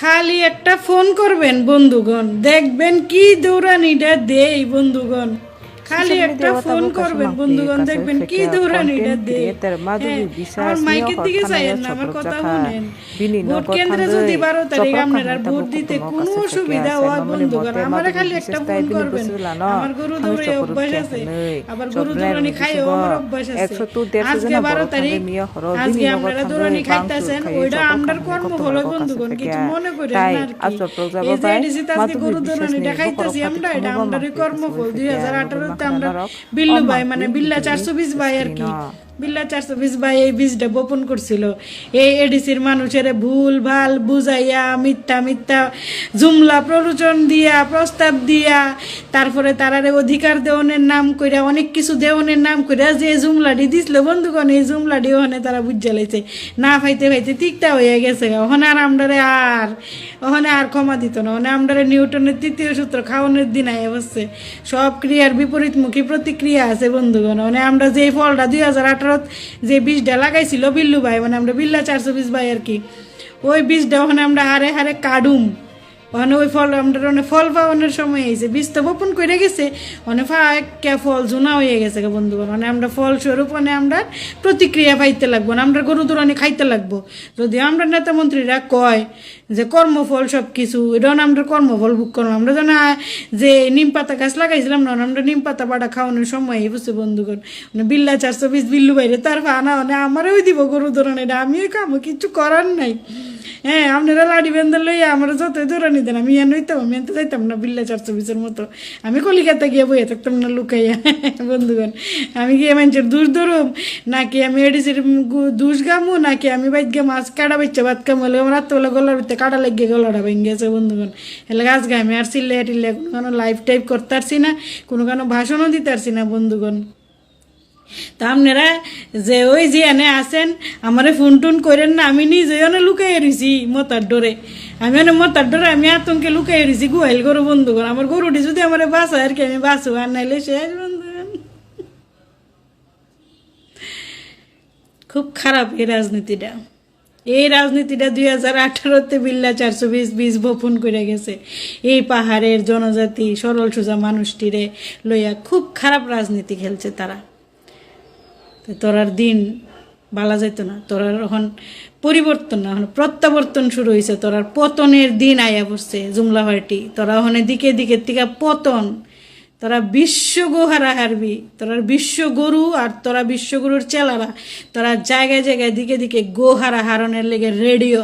খালি একটা ফোন করবেন বন্ধুগণ, দেখবেন কি দৌড়ানিটা দেই বন্ধুগণ। খালি Social একটা media ফোন wata করবেন buka বন্ধুগণ, semangki দেখবেন কি kasar দৌড়ানিটা content দেই। creator হ্যাঁ, Madhuri আমার Biswas niyo মাইকের দিকে চাইয়েন hortanaya না, আমার choprok কথা jaka শুনেন। bini ভোট nogo কেন্দ্রে যদি thandoi 12 তারিখ choprok আপনারা kahanta ভোট buku দিতে tumo কোনো kase feke অসুবিধা ase হয় nomani বন্ধুগণ, mote আমার Madhuri খালি একটা Biswas ফোন tai bini করবেন। busula no আমার গরু hanu দৌড়ে choprok অভ্যাস আছে, jahanoi আবার গরু choprok দৌড়ানি খাইও আমার bisigo অভ্যাস আছে। 100-150 আজকে jana 12 borok তারিখ, thandoi miyo horo আজকে bini nogo আপনারা দৌড়ানি thandoi bangsur খাইতেছেন, khai ওইটা choprok আমরার kahani কর্ম kotto হলো borok kase বন্ধুগণ, কিছু feke মনে করেন tai না আর কি। choprok এই jabo যে bai এডিসিতে আজকে Madhuri গরু Biswas দৌড়ানিটা ni খাইতেছি bokorok আমরা, pati এটা khono bo আমরারই mangpui কর্মফল। kasui feke 2018-তে nobel আমরা makhana rok বিল্লু o ভাই মানে mangpui বিল্লা hiduri 420 ভাই আর কি, screen o বিল্লা 420 ভাই এই বীজটা বপন করছিল। এই এডিসির মানুষের ভুল ভাল বুঝাইয়া, মিথ্যা মিথ্যা জুমলা প্ররোচন দিয়া, প্রস্তাব দিয়া, তারপরে তারারে অধিকার দেওয়ানের নাম কইরা, অনেক কিছু দেওয়ানের নাম কইরা যে জুমলাডি দিছিল বন্ধুগণ, এই জুমলাডি ওখানে তারা বুঝা লাইছে, না পাইতে পাইতে তিক্তা হয়ে গেছে। ওখানে আর আমরারে ওখানে আর ক্ষমা দিত না। ওখানে আমরারে নিউটনের তৃতীয় সূত্র খাওয়ানোর দিন আয় বসছে। সব ক্রিয়ার বিপরীতমুখী প্রতিক্রিয়া আছে বন্ধুগণ। মানে আমরা যে ফলটা 2018 যে বীজটা লাগাইছিল বিল্লু ভাই, মানে আমরা বিল্লা 420 ভাই আর কি, ওই বীজটা ওখানে আমরা হারে হারে কাডুম। ওখানে ওই ফল আমরা অনেক ফল পাওয়ানোর সময় হয়েছে, বীজ তো বপন করে গেছে, অনেক ফল জোনা হয়ে গেছে বন্ধুগণ। মানে আমরা ফলস্বরূপ মানে আমরা প্রতিক্রিয়া পাইতে লাগবো না, আমরা গরু দৌড়ানি খাইতে লাগবো। যদি আমরা নেতা মন্ত্রীরা কয় যে কর্মফল সব কিছু, এটা আমরা কর্মফল বুক করলাম। আমরা যেন যে নিম পাতা গাছ লাগাইছিলাম না, আমরা নিম পাতা বাটা খাওয়ানোর সময় বুঝছে বন্ধুগণ। মানে বিল্লা 420 বিল্লু বাইরে তার আনা মানে আমারও দিব গরু দৌড়ানি, এটা আমিও খামো, কিছু করার নাই। হ্যাঁ, আপনারা লাডি বেঁধে লইয়া আমার যতই দৌড়ানি দেন, আমি এন হইতাম, আমি এনতে যাইতাম না বিল্লা 420-এর মতো। আমি কলিকাতা গিয়ে বইয়া থাকতাম না লুকাইয়া বন্ধুগণ। আমি গিয়ে মানুষের দুষ ধরুম, নাকি আমি এডিসির দুষ গামু, নাকি আমি বাইক গে মাছ কাটা বেচছে ভাত কামলে আমার রাত্রেবেলা গলার ভিতরে কাটা লেগে গলাটা ভেঙে গেছে বন্ধুগণ। এলে গাছ গায়ে আমি আর চিল্লে টিল্লে কোনো লাইভ টাইপ করতে পারছি না, কোনো ভাষণও দিতে পারছি না বন্ধুগণ। তা আপনারা যে ওই যে এনে আসেন আমারে ফোন টোন করেন না, আমি নিজে অনে লুকাই রয়েছি মতার ডরে। আমি অনেক মতার ডরে আমি আতঙ্কে লুকাই রয়েছি গুহাইল গরু বন্ধুগণ। আমার গরুটি যদি আমার বাঁচা আর কি, আমি বাঁচো, আর নাইলে শেষ বন্ধুগণ। খুব খারাপ এই রাজনীতিটা। এই রাজনীতিটা 2018-তে বিল্লা 420 বীজ বপন করে গেছে এই পাহাড়ের জনজাতি সরল সোজা মানুষটিরে লইয়া। খুব খারাপ রাজনীতি খেলছে তারা। তোরার দিন বালা যেত না, তোরার এখন পরিবর্তন না, এখন প্রত্যাবর্তন শুরু হয়েছে। তোরার পতনের দিন আয়া পড়ছে জুমলা পার্টি। তোরা ওখানে দিকে দিকে থেকে পতন, তোরা বিশ্ব গোহারা হারবি, তোরা বিশ্ব গরু, আর তোরা বিশ্বগুরুর চেলারা তোরা জায়গায় জায়গায় দিকে দিকে গোহারা হারণের লেগে রেডিও